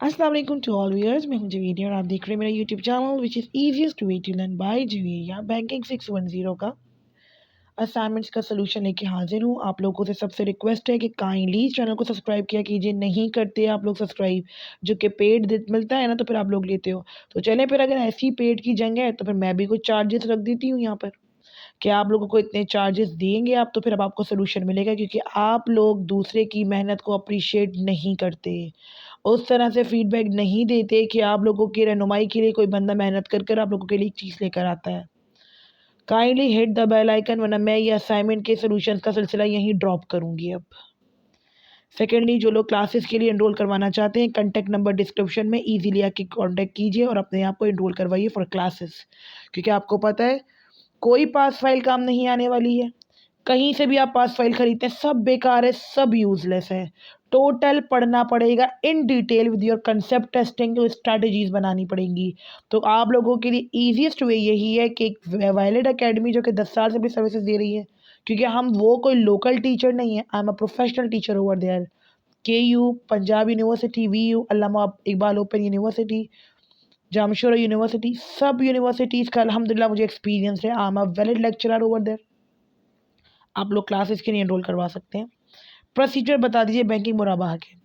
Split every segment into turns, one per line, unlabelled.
अस्सलाम वालेकुम to all viewers. मैं हूं जवीद और आप देख रहे हैं मेरा YouTube channel which is easiest way to learn by Javed. यहाँ बैंकिंग 610 का असाइनमेंट्स का सोल्यूशन लेके हाजिर हूँ। आप लोगों से सबसे रिक्वेस्ट है कि काइंडली चैनल को सब्सक्राइब किया कीजिए। नहीं करते आप लोग सब्सक्राइब, जो कि पेड मिलता है ना, तो फिर आप लोग लेते हो। तो चलें फिर, अगर ऐसी पेड की जंग है तो फिर मैं भी कुछ चार्जेस रख देती हूँ यहाँ पर कि आप लोगों को इतने चार्जेस देंगे आप, तो फिर अब आपको सोल्यूशन मिलेगा, क्योंकि आप लोग दूसरे की मेहनत को अप्रिशिएट नहीं करते, उस तरह से फीडबैक नहीं देते कि आप लोगों की रहनुमाई के लिए कोई बंदा मेहनत कर कर आप लोगों के लिए एक चीज़ लेकर आता है। Kindly hit the bell icon, वरना मैं ये असाइनमेंट के सॉल्यूशंस का सिलसिला यहीं ड्रॉप करूँगी अब। सेकेंडली, जो लोग क्लासेस के लिए एनरोल करवाना चाहते हैं, कॉन्टैक्ट नंबर डिस्क्रिप्शन में ईज़िली आके कॉन्टैक्ट कीजिए और अपने आप को एनरोल करवाइए फॉर क्लासेस। क्योंकि आपको पता है, कोई पास फाइल काम नहीं आने वाली है। कहीं से भी आप पास फाइल खरीदते हैं, सब बेकार है, सब यूज़लेस है। टोटल पढ़ना पड़ेगा in detail with your concept testing, तो स्ट्रैटेजीज़ बनानी पड़ेंगी। तो आप लोगों के लिए ईज़ीएस्ट वे यही है कि एक वैलिड अकेडमी जो कि 10 साल से भी सर्विसेज दे रही है, क्योंकि हम वो कोई लोकल टीचर नहीं है, I am a professional teacher over there. KU, Punjab university, VU, Allama Iqbal open university, Jamshoro university, सब यूनिवर्सिटीज़ का अल्हम्दुलिल्लाह मुझे एक्सपीरियंस है। I am a valid lecturer over there. आप लोग क्लासेस के लिए एनरोल करवा सकते हैं। प्रोसीजर बता दीजिए बैंकिंग मुराबाह के।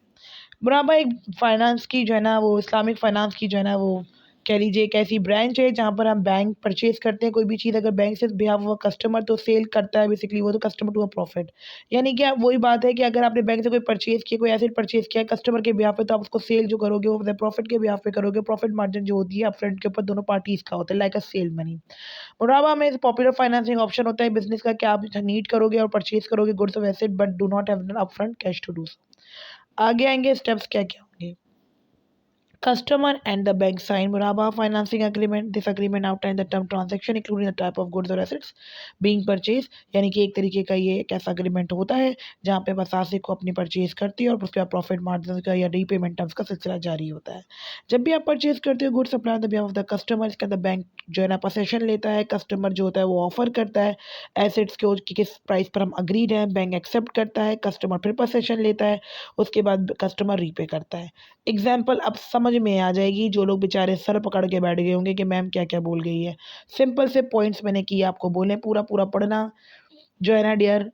मुराबाह एक फ़ाइनेंस की जो है ना, वो इस्लामिक फ़ाइनेंस की जो है ना, वो कह लीजिए एक ऐसी ब्रांच है जहाँ पर हम बैंक परचेज़ करते हैं कोई भी चीज़। अगर बैंक से बिहाफ ऑफ कस्टमर तो सेल करता है बेसिकली वो, तो कस्टमर टू अ प्रॉफिट। यानी कि वही बात है कि अगर आपने बैंक से कोई परचेज़ किया, कोई एसेट परचेज़ किया है कस्टमर के बिहाफ पे, तो आप उसको सेल जो करोगे वो प्रॉफिट के बिहाफ पे करोगे। प्रॉफिट मार्जिन जो होती है अपफ्रंट के ऊपर दोनों पार्टीज़ का होता है, लाइक अ सेल मनी। मुराबाह में पॉपुलर फाइनेंसिंग ऑप्शन होता है बिज़नेस का, कि आप नीड करोगे और परचेज़ करोगे goods of asset, but do not have upfront cash to do so. आगे आएँगे स्टेप्स क्या-क्या होंगे। Customer and the bank sign Murabah financing agreement. This agreement outlines the term transaction including the type of goods or assets being purchased। यानी कि एक तरीके का ये एक ऐसा अग्रीमेंट होता है जहाँ पे बसासे को अपनी परचेज करती है और उसके बाद प्रॉफिट मार्जिन का या रीपेमेंट टर्म्स का सिलसिला जारी होता है। जब भी आप परचेज करते हो goods supply on the behalf of the customer, इसके अंदर बैंक जो है ना पोसेशन लेता है, कस्टमर जो होता है वो ऑफर करता है एसेट्स के कि किस प्राइस पर हम अग्रीड हैं, बैंक एक्सेप्ट करता है, कस्टमर फिर पोसेशन लेता है, उसके बाद कस्टमर रीपे करता है। एग्जाम्पल अब समझ में आ जाएगी, जो लोग बेचारे सर पकड़ के बैठ गए होंगे कि मैम क्या-क्या बोल गई है। सिंपल से पॉइंट्स मैंने किए आपको बोले, पूरा-पूरा पढ़ना जो है ना डियर।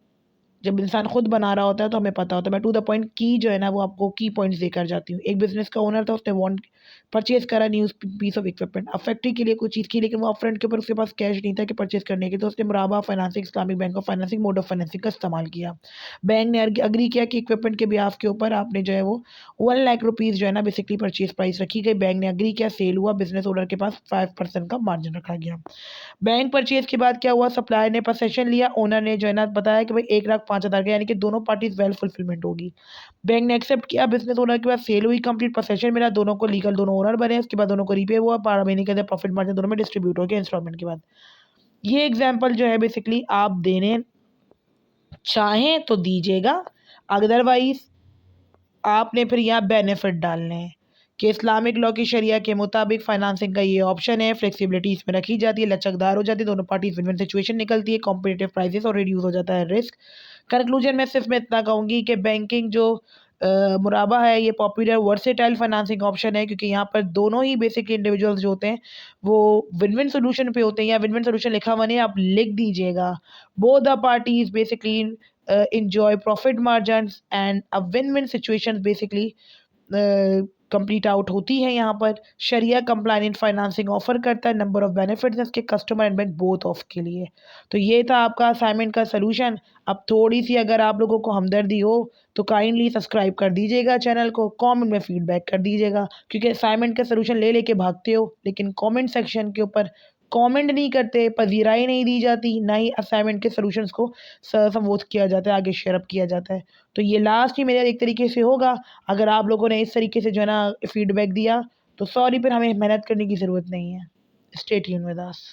जब इंसान खुद बना रहा होता है तो हमें पता होता है। मैं टू द पॉइंट की जो है ना वो आपको की पॉइंट्स देकर जाती हूँ। एक बिज़नेस का ओनर था, उसने वांट परचेज़ करा न्यू पीस ऑफ इक्विपमेंट, अब फैक्ट्री के लिए कोई चीज़ की, लेकिन वो अपफ्रंट के ऊपर उसके पास कैश नहीं था कि परचेज़ करने के, तो उसने मुराबा financing Islamic bank of financing mode of financing का इस्तेमाल किया। बैंक ने एग्री किया कि इक्विपमेंट के बिहाफ के ऊपर आपने जो है वो 1 लाख रुपीज़ जो है ना बेसिकली परचेज़ प्राइस रखी गई। बैंक ने एग्री किया, सेल हुआ, बिज़नेस ओनर के पास 5% का मार्जिन रखा गया। बैंक परचेज़ के बाद क्या हुआ, सप्लायर ने पोसेशन लिया, ओनर ने जो है ना बताया कि भाई 1,05,000 का, यानी कि दोनों पार्टीज़ वेल फुलफिलमेंट होगी। बैंक ने एक्सेप्ट किया, बिज़नेस ओनर के बाद सेल हुई, कंप्लीट पोसेशन मिला, दोनों को लीगल दोनों ओनर बने, उसके बाद दोनों को रीपे हुआ, 12 महीने के अंदर प्रॉफिट मार्जिन दोनों में डिस्ट्रीब्यूट हो गया इंस्टॉलमेंट के बाद। ये एग्ज़ाम्पल जो है बेसिकली आप देने चाहें तो दीजिएगा, अदरवाइज़ आपने फिर यहाँ बेनिफिट डालने हैं कि इस्लामिक लॉ की शरिया के मुताबिक फाइनेंसिंग का ये ऑप्शन है, फ्लेक्सिबिलिटी इसमें रखी जाती है, लचकदार हो जाती है, दोनों पार्टीज विन विन सिचुएशन निकलती है, कॉम्पिटिटिव प्राइसेस और रिड्यूस हो जाता है रिस्क। कंक्लूजन में सिर्फ मैं इतना कहूँगी कि बैंकिंग जो मुराबा है ये पॉपुलर वर्सेटाइल फाइनेंसिंग ऑप्शन है, क्योंकि यहाँ पर दोनों ही बेसिकली इंडिविजुअल्स जो होते हैं वो विन विन सोल्यूशन पे होते हैं, या विन विन सोल्यूशन लिखा हुआ नहीं, आप लिख दीजिएगा। Both the parties basically enjoy profit margins and a win-win situations basically complete out होती है। यहाँ पर शरिया कंप्लाइंट फाइनेंसिंग ऑफर करता है, नंबर ऑफ बेनिफिट्स इसके customer and bank both of के लिए। तो ये था आपका असाइनमेंट का सलूशन। अब थोड़ी सी अगर आप लोगों को हमदर्दी हो तो काइंडली सब्सक्राइब कर दीजिएगा चैनल को, कमेंट में फीडबैक कर दीजिएगा, क्योंकि असाइनमेंट का सलूशन ले लेके भागते हो लेकिन कमेंट सेक्शन के ऊपर कमेंट नहीं करते, पजीराई नहीं दी जाती, ना ही असाइनमेंट के सॉल्यूशंस को संबोधित किया जाता है, आगे शेयर अप किया जाता है। तो ये लास्ट ही मेरा एक तरीके से होगा। अगर आप लोगों ने इस तरीके से जो है ना फीडबैक दिया तो सॉरी, फिर हमें मेहनत करने की ज़रूरत नहीं है। Stay tuned with us.